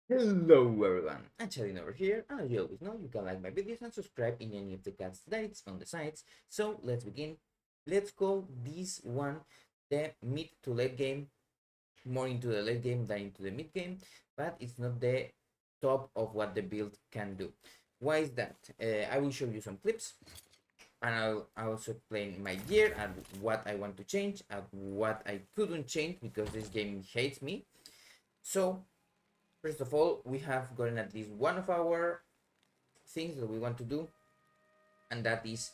Hello everyone, I'm Chatting over here, and as you always know, you can like my videos and subscribe in any of the cats that it's on the sites. So let's begin. Let's call this one the mid to late game, more into the late game than into the mid game, but it's not the top of what the build can do. Why is that? I will show you some clips, and I'll also explain my gear and what I want to change and what I couldn't change because this game hates me. So first of all, we have gotten at least one of our things that we want to do, and that is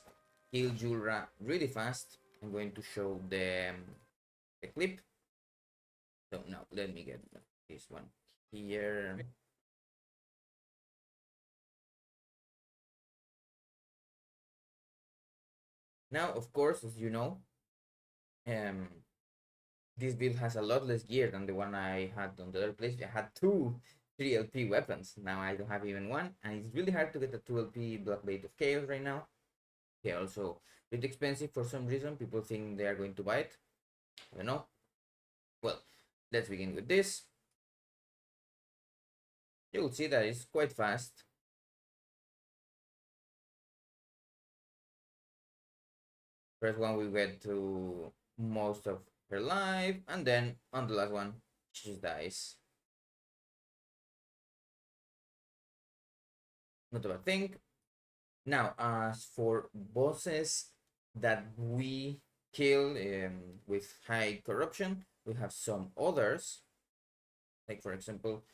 kill Julra really fast. I'm going to show the clip. So now let me get this one here. Now, of course, as you know, um, this build has a lot less gear than the one I had on the other place. I had two 3LP weapons. Now I don't have even one, and it's really hard to get a 2LP Black Blade of Chaos right now. They're also a bit expensive for some reason. People think they are going to buy it. I don't know. Well, let's begin with this. You will see that it's quite fast. First one we get to most of her life, and then on the last one, she just dies. Not a bad thing. Now, as for bosses that we kill with high corruption, we have some others. Like for example,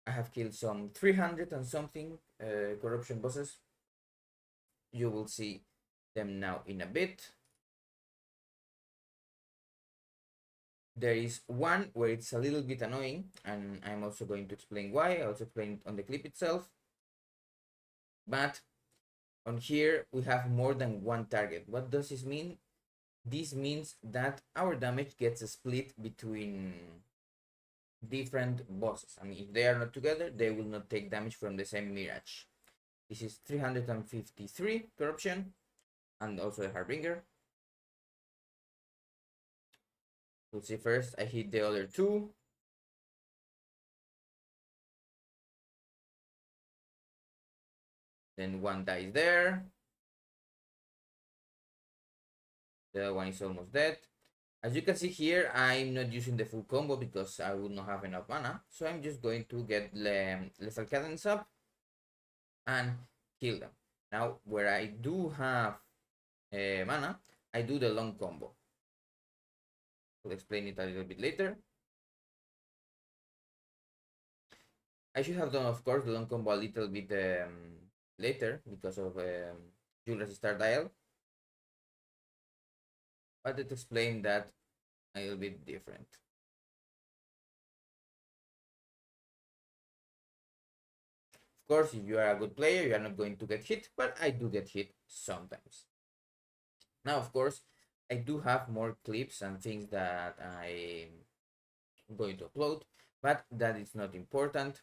I have killed some 300 and something corruption bosses. You will see them now in a bit. There is one where it's a little bit annoying, and I'm also going to explain why. I'll also explain it on the clip itself. But on here, we have more than one target. What does this mean? This means that our damage gets split between different bosses. I mean, if they are not together, they will not take damage from the same mirage. This is 353 corruption, and also a Harbinger. We'll see first, I hit the other two. Then one dies there. The other one is almost dead. As you can see here, I'm not using the full combo because I will not have enough mana. So I'm just going to get Lethal Cadence up and kill them. Now, where I do have mana, I do the long combo. I'll explain it a little bit later. I should have done, of course, the long combo a little bit later because of Julra's start dial. But let's explain that a little bit different. Of course, if you are a good player, you are not going to get hit, but I do get hit sometimes. Now, of course, I do have more clips and things that I'm going to upload, but that is not important.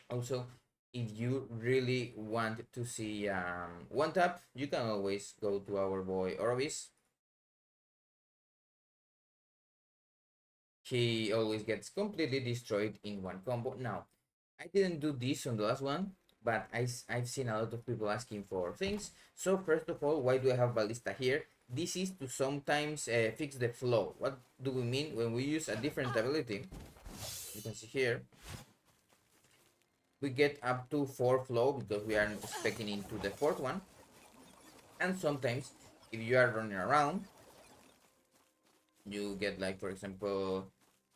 Also, if you really want to see one tap, you can always go to our boy Orvis. He always gets completely destroyed in one combo. Now, I didn't do this on the last one, but I've seen a lot of people asking for things. So first of all, why do I have Ballista here? This is to sometimes fix the flow. What do we mean when we use a different ability? You can see here, we get up to 4 flow because we are expecting into the 4th one. And sometimes, if you are running around, you get, like, for example,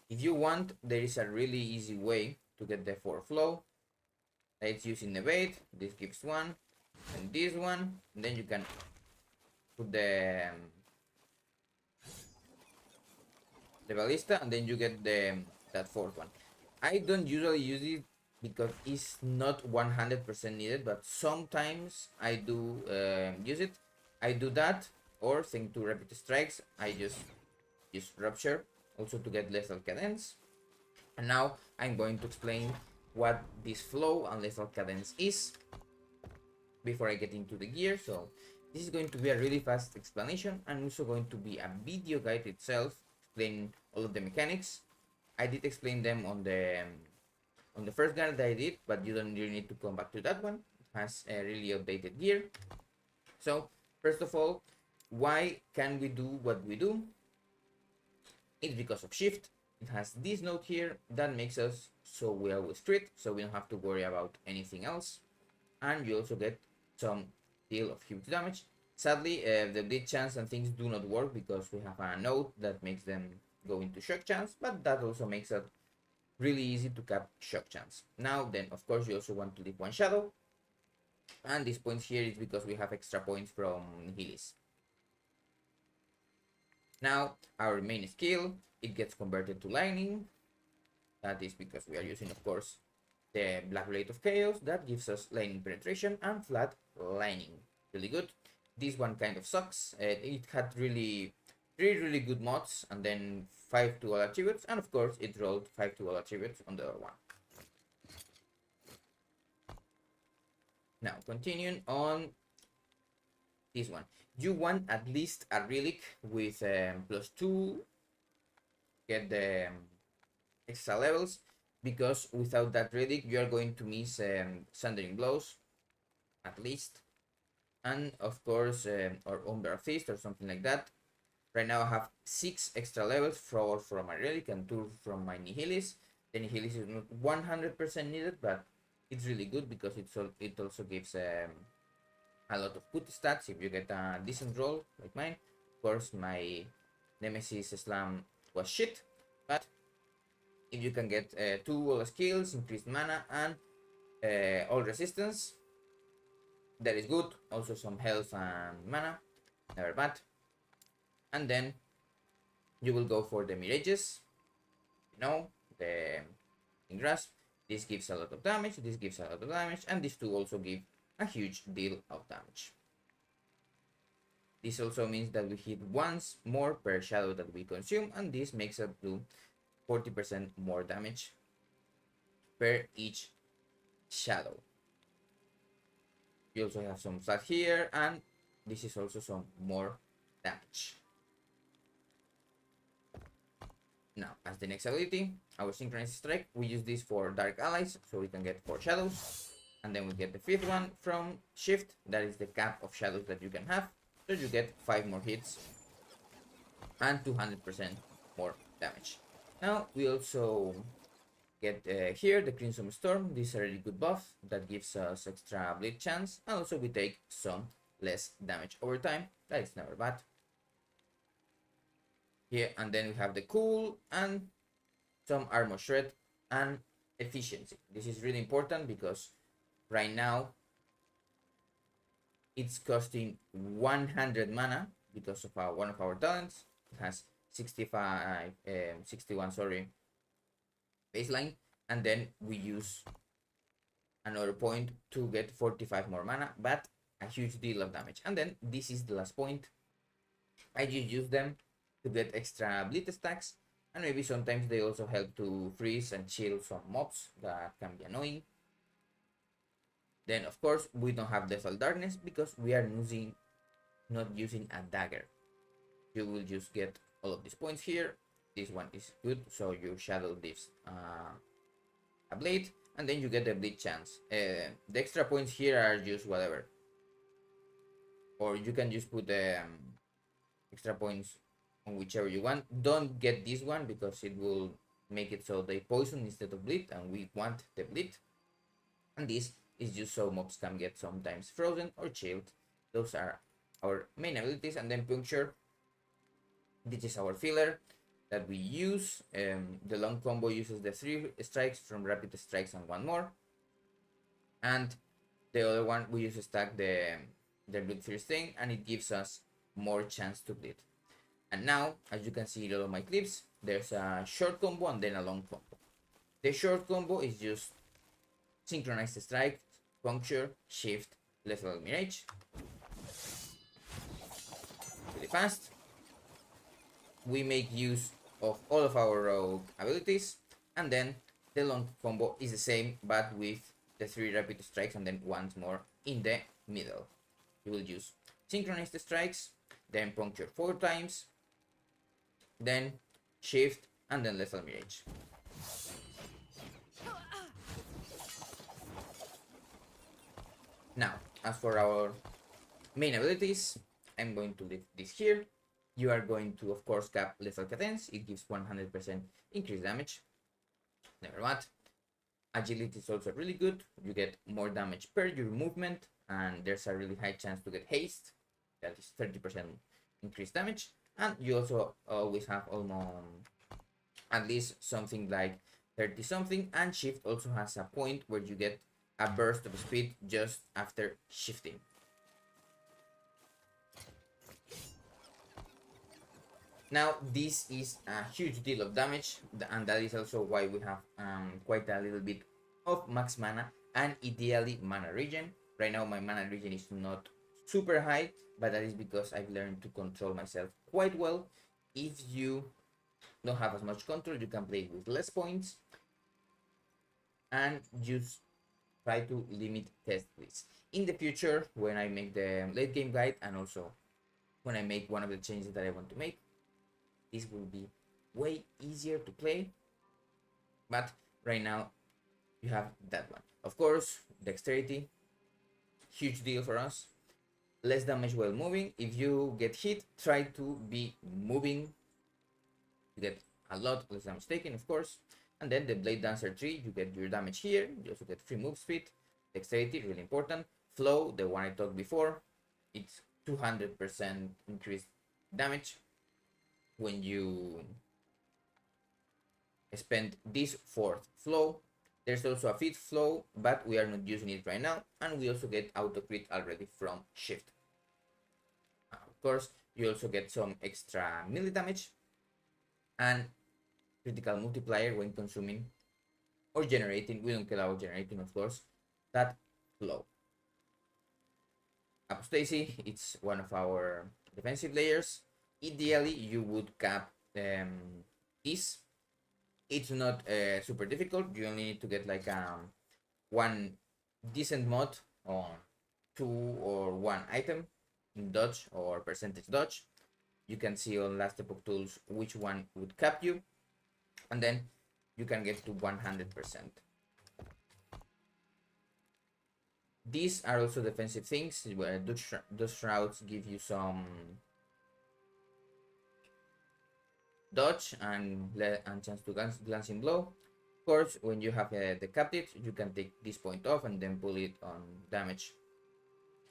if you want, there is a really easy way to get the 4 flow. It's using the bait. This gives 1, and this one, and then you can put the ballista, and then you get that 4th one. I don't usually use it because it's not 100% needed, but sometimes I do use it. I do that, or think to repeat strikes, I just use rupture also to get lethal cadence. And now I'm going to explain what this flow and lethal cadence is before I get into the gear. So this is going to be a really fast explanation, and also going to be a video guide itself explaining all of the mechanics. I did explain them on the on the first guard that I did, but you don't really need to come back to that one. It has a really updated gear. So first of all, why can we do what we do? It's because of shift. It has this node here that makes us so we always crit, so we don't have to worry about anything else. And you also get some deal of huge damage. Sadly, the bleed chance and things do not work because we have a node that makes them go into shock chance, but that also makes it really easy to cap shock chance. Now then, of course, you also want to leave one shadow, and this point here is because we have extra points from Nihilis. Now, our main skill, it gets converted to lightning. That is because we are using, of course, the Black Blade of Chaos that gives us lightning penetration and flat lightning. Really good. This one kind of sucks. It had really good mods, and then 5 to all attributes, and of course it rolled 5 to all attributes on the other one. Now, continuing on this one. You want at least a relic with +2, get the extra levels, because without that relic you are going to miss Sundering Blows, at least. And of course, or Umbral Fist or something like that. Right now I have 6 extra levels, 4 from my relic and 2 from my Nihilis. The Nihilis is not 100% needed, but it's really good because it also gives a lot of good stats if you get a decent roll like mine. Of course, my Nemesis Slam was shit, but if you can get 2 all skills, increased mana, and all resistance, that is good. Also some health and mana, never bad. And then you will go for the mirages, you know, the grasp. This gives a lot of damage, this gives a lot of damage, and these two also give a huge deal of damage. This also means that we hit once more per shadow that we consume, and this makes us do 40% more damage per each shadow. You also have some flat here, and this is also some more damage. Now, as the next ability, our Synchronized Strike, we use this for Dark Allies, so we can get 4 shadows. And then we get the 5th one from Shift, that is the cap of shadows that you can have. So you get 5 more hits and 200% more damage. Now, we also get here the Crimson Storm. This is a really good buff that gives us extra bleed chance, and also we take some less damage over time. That is never bad. Here, and then we have the cool and some armor shred and efficiency. This is really important because right now it's costing 100 mana because of one of our talents. It has 61 baseline, and then we use another point to get 45 more mana, but a huge deal of damage. And then this is the last point. I just use them to get extra bleed stacks, and maybe sometimes they also help to freeze and chill some mobs that can be annoying. Then of course we don't have Deathful Darkness because we are not using a dagger. You will just get all of these points here. This one is good, so your shadow leaves a blade, and then you get the bleed chance. The extra points here are just whatever, or you can just put the extra points on whichever you want. Don't get this one because it will make it so they poison instead of bleed, and we want the bleed. And this is just so mobs can get sometimes frozen or chilled. Those are our main abilities. And then puncture, this is our filler that we use. The long combo uses the 3 strikes from rapid strikes and 1 more, and the other one we use to stack the bleed first thing, and it gives us more chance to bleed. And now, as you can see in all of my clips, there's a short combo and then a long combo. The short combo is just Synchronized Strike, Puncture, Shift, Lethal Mirage. Really fast. We make use of all of our rogue abilities, and then the long combo is the same, but with the 3 rapid strikes and then once more in the middle. You will use Synchronized Strikes, then Puncture 4 times, then Shift, and then Lethal Mirage. Now, as for our main abilities, I'm going to leave this here. You are going to, of course, cap lethal cadence. It gives 100% increased damage. Never mind. Agility is also really good. You get more damage per your movement, and there's a really high chance to get haste. That is 30% increased damage. And you also always have almost at least something like 30 something. And shift also has a point where you get a burst of speed just after shifting. Now this is a huge deal of damage, and that is also why we have quite a little bit of max mana and ideally mana regen. Right now my mana regen is not super high, but that is because I've learned to control myself quite well. If you don't have as much control, you can play with less points and just try to limit test this. In the future, when I make the late game guide and also when I make one of the changes that I want to make, this will be way easier to play. But right now you have that one. Of course, dexterity, huge deal for us. Less damage while moving. If you get hit, try to be moving. You get a lot less damage taken, of course. And then the Blade Dancer 3, you get your damage here. You also get free move speed. Dexterity, really important. Flow, the one I talked before, it's 200% increased damage when you spend this fourth flow. There's also a fifth flow, but we are not using it right now, and we also get auto crit already from shift. Of course, you also get some extra melee damage and critical multiplier when consuming or generating. We don't care about generating, of course, that flow. Apostasy, it's one of our defensive layers. Ideally, you would cap this. It's not super difficult. You only need to get like one decent mod on 2 or 1 item in dodge or percentage dodge. You can see on last epoch tools which one would cap you, and then you can get to 100%. These are also defensive things. Those shrouds give you some dodge and chance to glancing blow. Of course, when you have the captive, you can take this point off and then pull it on damage.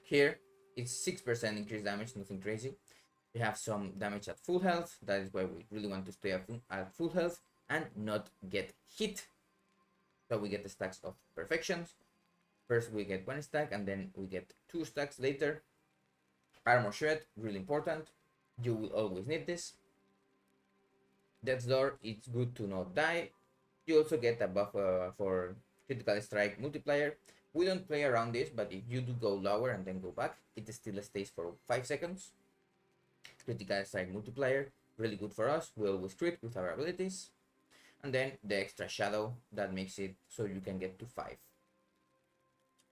Here, it's 6% increased damage, nothing crazy. We have some damage at full health. That is why we really want to stay at full health and not get hit. So we get the stacks of perfections. First we get 1 stack and then we get 2 stacks later. Armor shred, really important. You will always need this. Death's Door, it's good to not die. You also get a buff for critical strike multiplier. We don't play around this, but if you do go lower and then go back, it still stays for 5 seconds. Critical strike multiplier, really good for us. We always crit with our abilities. And then the extra shadow that makes it so you can get to 5.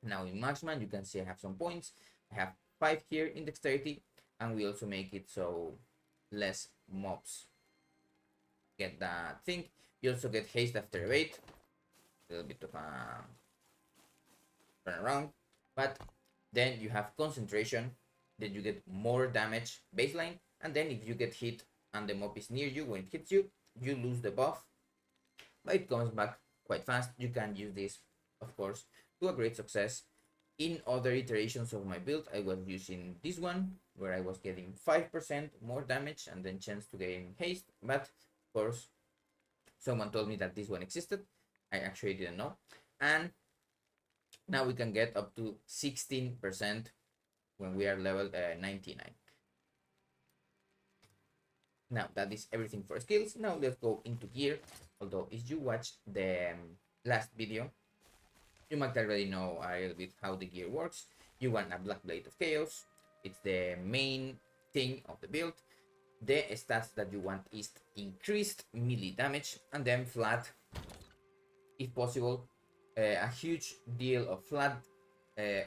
Now in marksman, you can see I have some points. I have 5 here in dexterity, and we also make it so less mobs get that thing. You also get haste after evade, a little bit of a turn around, but then you have concentration, then you get more damage baseline, and then if you get hit and the mob is near you, when it hits you, you lose the buff, but it comes back quite fast. You can use this, of course, to a great success. In other iterations of my build, I was using this one, where I was getting 5% more damage and then chance to gain haste, but of course, someone told me that this one existed. I actually didn't know. And now we can get up to 16% when we are level 99. Now that is everything for skills. Now let's go into gear. Although if you watched the last video, you might already know a little bit how the gear works. You want a Black Blade of Chaos. It's the main thing of the build. The stats that you want is increased melee damage, and then flat, if possible, a huge deal of flat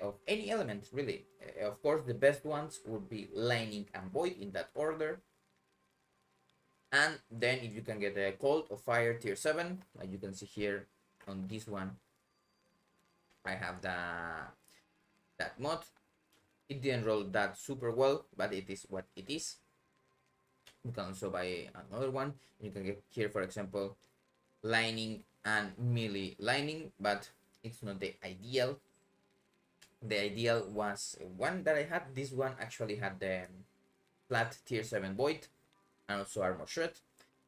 of any element, really. Of course, the best ones would be lightning and void in that order. And then if you can get a cold or fire tier 7, like you can see here on this one, I have the that mod. It didn't roll that super well, but it is what it is. You can also buy another one. You can get here, for example, lining and melee lining, but it's not the ideal. The ideal was one that I had. This one actually had the flat tier 7 void and also armor shred.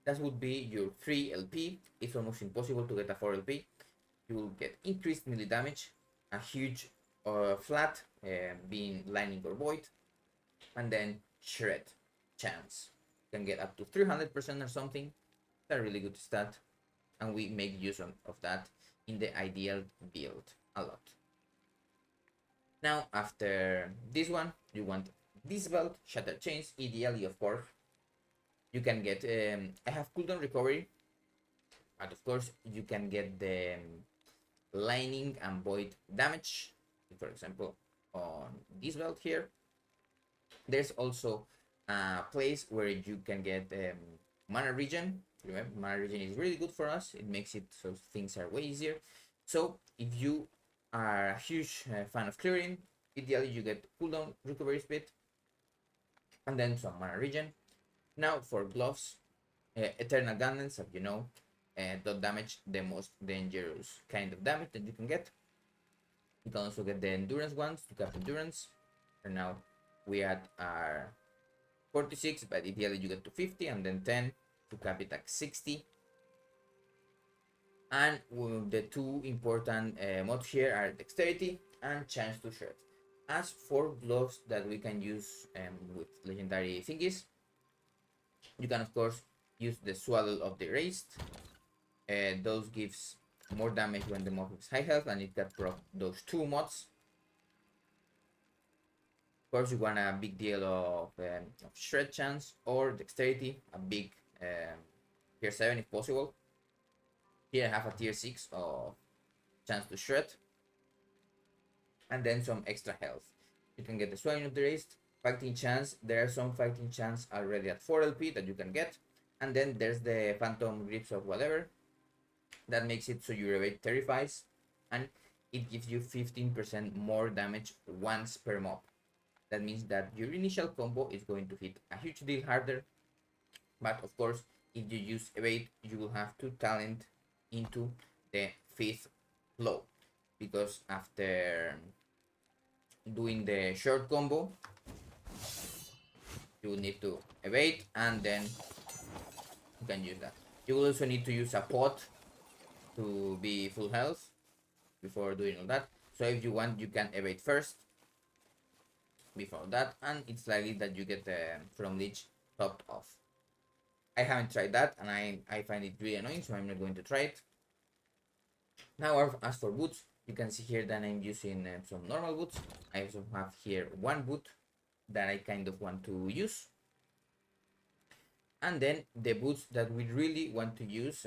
That would be your 3 LP. It's almost impossible to get a 4 LP. You will get increased melee damage, a huge flat being lining or void, and then shred chance. You can get up to 300% or something. That's a really good stat, and we make use of that in the ideal build a lot. Now after this one, you want this belt, Shattered Chains, ideally of course. You can get, I have cooldown recovery, but of course you can get the lining and void damage, for example on this belt here. There's also a place where you can get mana regen. Remember, mana regen is really good for us. It makes it so things are way easier. So if you are a huge fan of clearing, ideally you get cooldown recovery speed and then some mana regen. Now for gloves, eternal gauntlets, as you know, dot damage, the most dangerous kind of damage that you can get. You can also get the endurance ones to cap endurance. And now we add our 46, but ideally you get to 50, and then 10 to cap it at 60. And the two important mods here are dexterity and chance to shred. As for gloves that we can use with legendary thingies, you can of course use the Swaddle of the Erased. Those gives more damage when the mob is high health, and it got proc those two mods. Of course, you want a big deal of shred chance or dexterity, a big tier 7 if possible. Here I have a tier 6 of chance to shred, and then some extra health. You can get the Swelling of the Erased, fighting chance. There are some fighting chance already at 4 LP that you can get, and then there's the Phantom Grips of whatever. That makes it so your evade terrifies, and it gives you 15% more damage once per mob. That means that your initial combo is going to hit a huge deal harder, but of course if you use evade you will have to talent into the 5th flow, because after doing the short combo you will need to evade, and then you can use that. You will also need to use a pot to be full health before doing all that. So if you want, you can evade first before that, and it's likely that you get the from leech topped off. I haven't tried that, and I find it really annoying, so I'm not going to try it. Now as for boots, you can see here that I'm using some normal boots. I also have here one boot that I kind of want to use. And then the boots that we really want to use,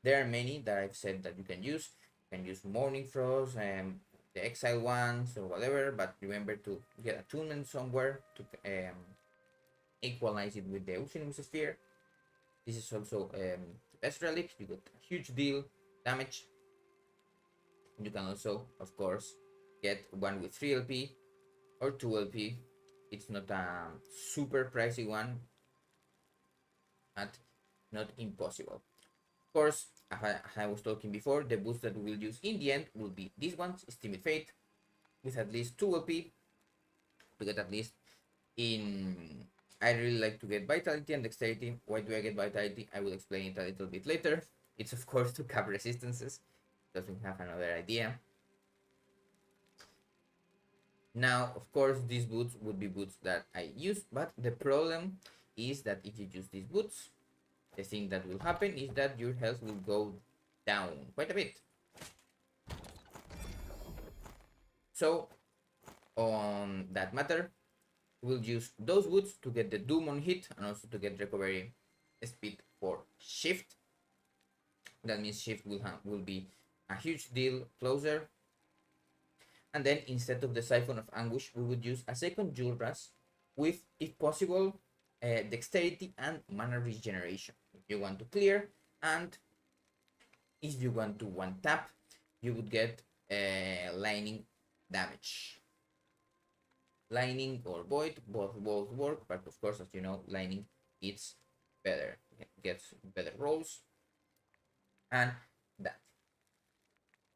there are many that I've said that you can use. You can use Morning Frost, the Exile ones or whatever, but remember to get attunement somewhere to equalize it with the Ocean Sphere. This is also the best relic. You get a huge deal damage. You can also, of course, get one with 3 LP or 2 LP. It's not a super pricey one, but not impossible. Of course, as I was talking before, the boots that we will use in the end will be these ones, Steamy Fate, with at least 2 LP. To get at least in... I really like to get Vitality and Dexterity. Why do I get Vitality? I will explain it a little bit later. It's of course to cap resistances. Doesn't have another idea. Now, of course, these boots would be boots that I use, but the problem is that if you use these boots, the thing that will happen is that your health will go down quite a bit. So, on that matter, we'll use those boots to get the Doom on hit and also to get recovery speed for Shift. That means Shift will be a huge deal closer. And then instead of the Siphon of Anguish, we would use a second julra with, if possible, dexterity and mana regeneration. If you want to clear, and if you want to one tap, you would get lightning damage. Lightning or void, both work, but of course, as you know, lightning it's better, it gets better rolls, and that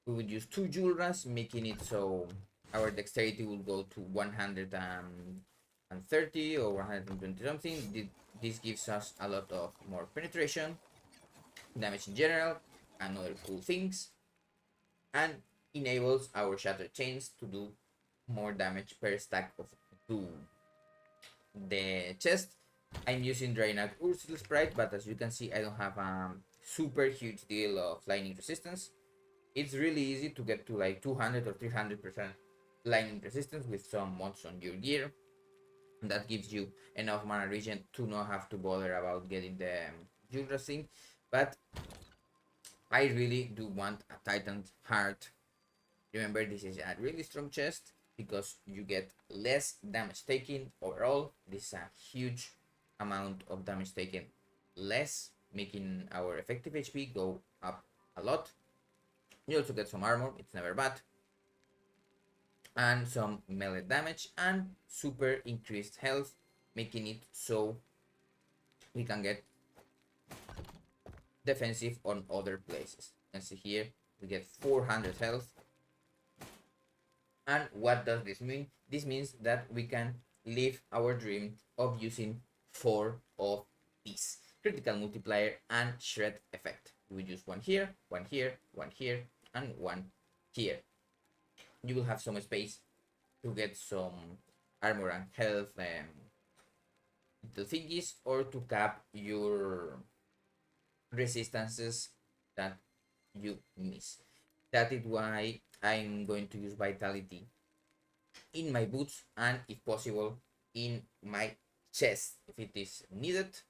we would use 2 julras, making it so our dexterity will go to 130 or 120 something. This gives us a lot of more penetration, damage in general, and other cool things, and enables our shattered chains to do more damage per stack of 2. The chest, I'm using Draenag Ursul Sprite, but as you can see, I don't have a super huge deal of lightning resistance. It's really easy to get to like 200 or 300% lightning resistance with some mods on your gear. And that gives you enough mana regen to not have to bother about getting the Julra thing. But I really do want a Titan's Heart. Remember, this is a really strong chest because you get less damage taken overall. This is a huge amount of damage taken less, making our effective HP go up a lot. You also get some armor, it's never bad, and some melee damage and super increased health, making it so we can get defensive on other places. You can see here we get 400 health. And what does this mean? This means that we can live our dream of using 4 of these: critical multiplier and shred effect. We will use one here, one here, one here, and one here. You will have some space to get some armor and health the thingies, or to cap your resistances that you miss. That is why I'm going to use vitality in my boots, and if possible in my chest if it is needed.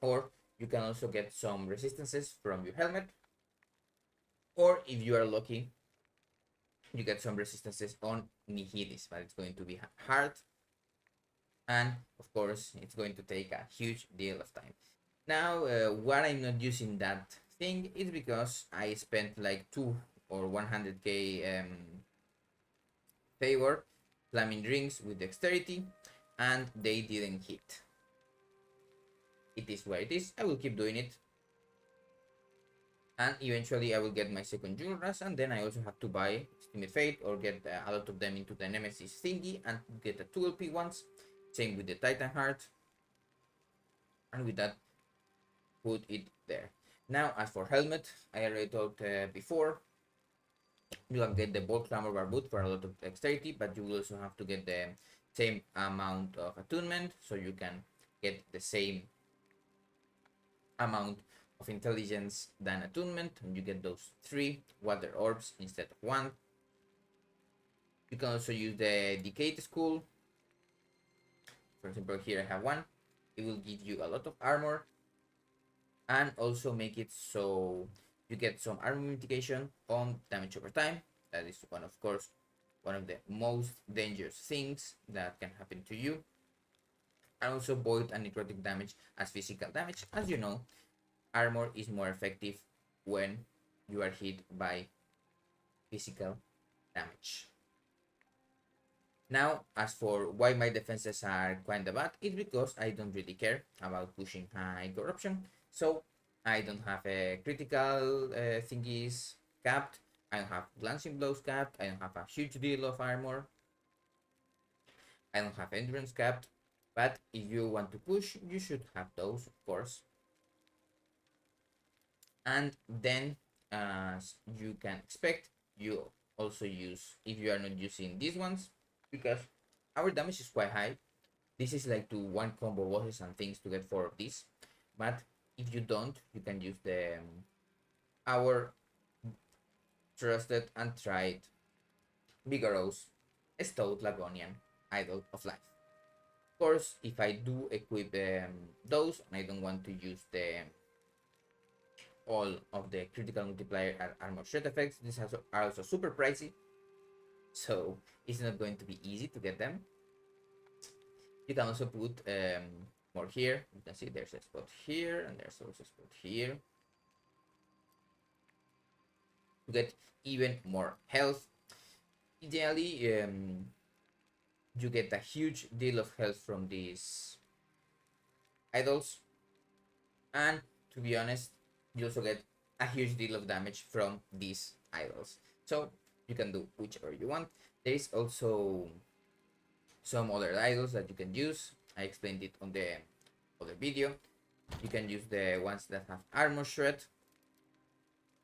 Or you can also get some resistances from your helmet, or if you are lucky you get some resistances on Nihidis, but it's going to be hard, and of course it's going to take a huge deal of time. Now why I'm not using that thing is because I spent like 2 or 100k favor climbing rings with dexterity, and they didn't hit. It is what it is. I will keep doing it, and eventually I will get my second julras, and then I also have to buy Estimate Fate or get a lot of them into the Nemesis thingy and get the 2 LP ones. Same with the Titan Heart, and with that put it there. Now as for helmet, I already told before, you can get the Bolt Clamor Barbut for a lot of dexterity, but you will also have to get the same amount of attunement, so you can get the same amount of intelligence than attunement, and you get those 3 water orbs instead of 1. You can also use the Decayed Skull. For example, here I have 1. It will give you a lot of armor, and also make it so you get some armor mitigation on damage over time. That is one of the most dangerous things that can happen to you. And also void and necrotic damage as physical damage. As you know, armor is more effective when you are hit by physical damage. Now, as for why my defenses are kinda bad, it's because I don't really care about pushing high corruption. So I don't have a critical thingies capped. I don't have glancing blows capped. I don't have a huge deal of armor. I don't have endurance capped. But if you want to push, you should have those, of course. And then, as you can expect, you also use, if you are not using these ones, because our damage is quite high. This is like to 1 combo bosses and things to get 4 of these. But if you don't, you can use the our trusted and tried vigorous stout Lagonian Idol of Life. Of course, if I do equip those and I don't want to use the all of the critical multiplier and armor shred effects, these are also super pricey, so it's not going to be easy to get them. You can also put more here. You can see there's a spot here and there's also a spot here to get even more health. Ideally, you get a huge deal of health from these idols, and to be honest, you also get a huge deal of damage from these idols. So you can do whichever you want. There is also some other idols that you can use. I explained it on the other video. You can use the ones that have armor shred,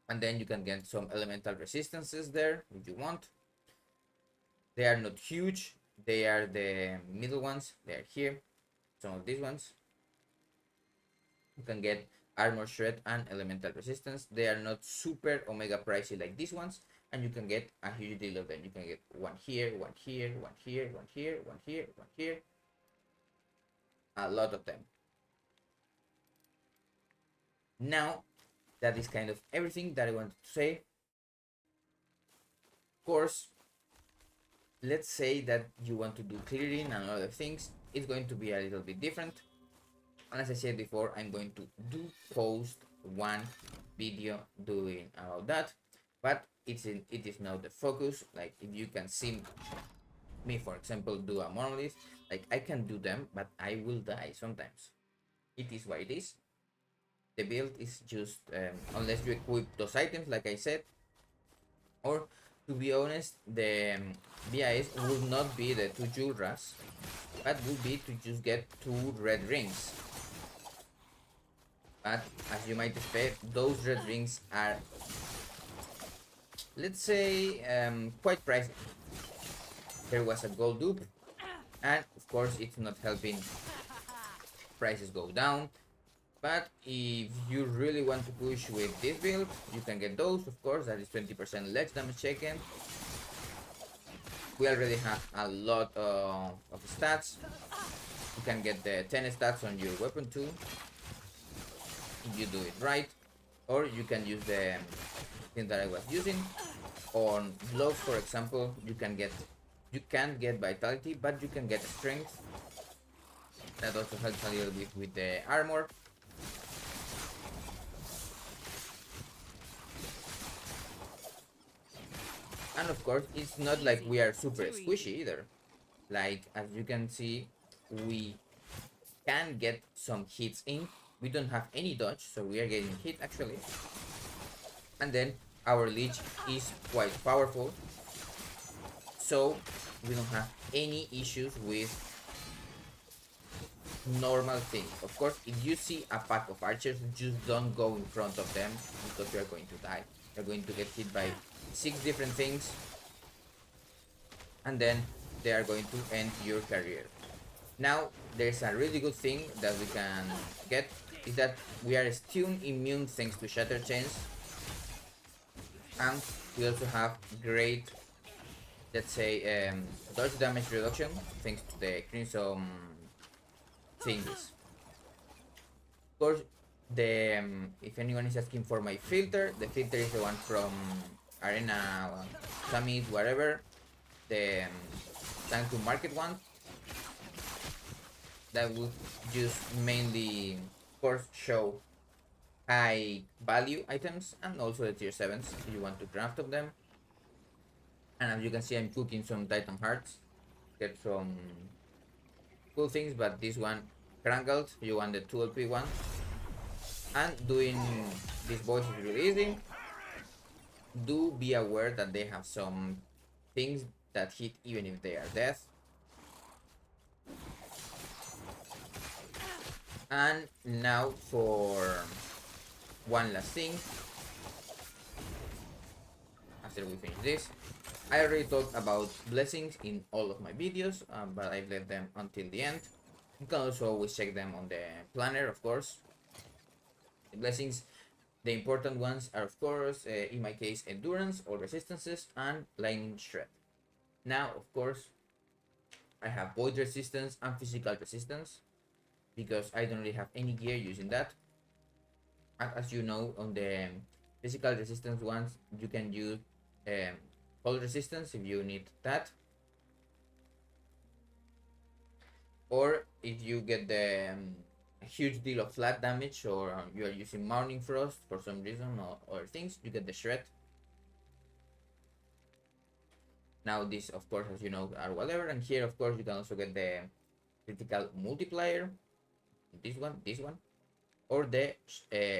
and then you can get some elemental resistances there if you want. They are not huge, they are the middle ones, they are here. Some of these ones you can get armor shred and elemental resistance. They are not super omega pricey like these ones, and you can get a huge deal of them. You can get one here, one here, one here, one here, one here, one here, a lot of them. Now that is kind of everything that I wanted to say. Of course, let's say that you want to do clearing and other things. It's going to be a little bit different, and as I said before, I'm going to post one video doing about that, but it is not the focus. Like, if you can see me, for example, do a monolith, like, I can do them, but I will die sometimes. It is what it is. The build is just unless you equip those items like I said, or to be honest, the BIS would not be the 2 julras, but would be to just get 2 red rings. But as you might expect, those red rings are, let's say, quite pricey. There was a gold dupe, and of course it's not helping prices go down. But if you really want to push with this build, you can get those, of course. That is 20% less damage taken. We already have a lot of stats. You can get the 10 stats on your weapon too, if you do it right. Or you can use the thing that I was using. On gloves, for example, you can't get vitality, but you can get strength. That also helps a little bit with the armor. And of course, it's not like we are super squishy either. Like, as you can see, we can get some hits in. We don't have any dodge, so we are getting hit actually. And then our leech is quite powerful, so we don't have any issues with normal things. Of course, if you see a pack of archers, just don't go in front of them, because you are going to die. You're going to get hit by 6 different things, and then they are going to end your career. Now, there's a really good thing that we can get, is that we are stun immune thanks to shatter chains, and we also have great, let's say, dodge damage reduction thanks to the crimson thingies. Of course, the if anyone is asking for my filter, the filter is the one from Arena Summit, whatever, the time to market one. That would just mainly, of course, show high value items, and also the tier 7s if you want to craft of them. And as you can see, I'm cooking some Titan hearts, get some cool things, but this one crangled, you want the 2 LP one. And doing these boys is really easy. Do be aware that they have some things that hit even if they are dead. And now for one last thing, after we finish this, I already talked about blessings in all of my videos, but I've left them until the end. You can also always check them on the planner, of course. The blessings, the important ones are, of course, in my case, endurance or resistances and lightning shred. Now, of course, I have void resistance and physical resistance, because I don't really have any gear using that. And as you know, on the physical resistance ones, you can use cold resistance if you need that, or if you get the a huge deal of flat damage, or you are using Morning Frost for some reason, or other things, you get the shred. Now this, of course, as you know, are whatever, and here, of course, you can also get the critical multiplier, this one, or the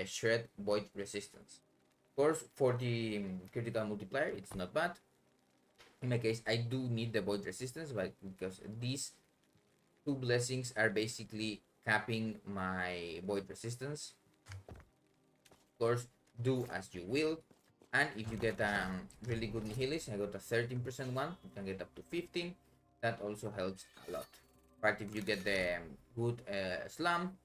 shred void resistance. Of course, for the critical multiplier, it's not bad. In my case, I do need the void resistance, but because these two blessings are basically capping my void resistance. Of course, do as you will. And if you get a really good nihilist, I got a 13% one, you can get up to 15. That also helps a lot. But if you get the good slam,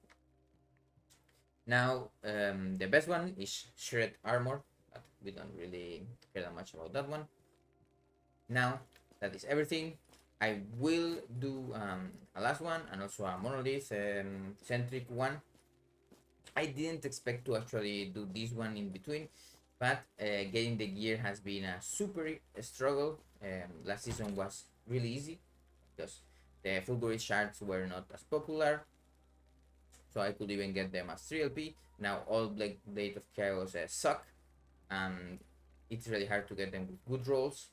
now the best one is shred armor, but we don't really care that much about that one. Now that is everything. I will do a last one and also a monolith centric one. I didn't expect to actually do this one in between, but getting the gear has been a super struggle. Last season was really easy because the Fulgurite shards were not as popular, so I could even get them as 3LP. Now all Blade of Chaos suck, and it's really hard to get them with good rolls.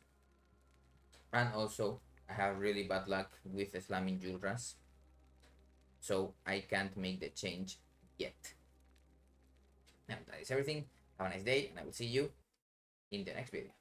And also, I have really bad luck with slamming julras, so I can't make the change yet. Now that is everything. Have a nice day, and I will see you in the next video.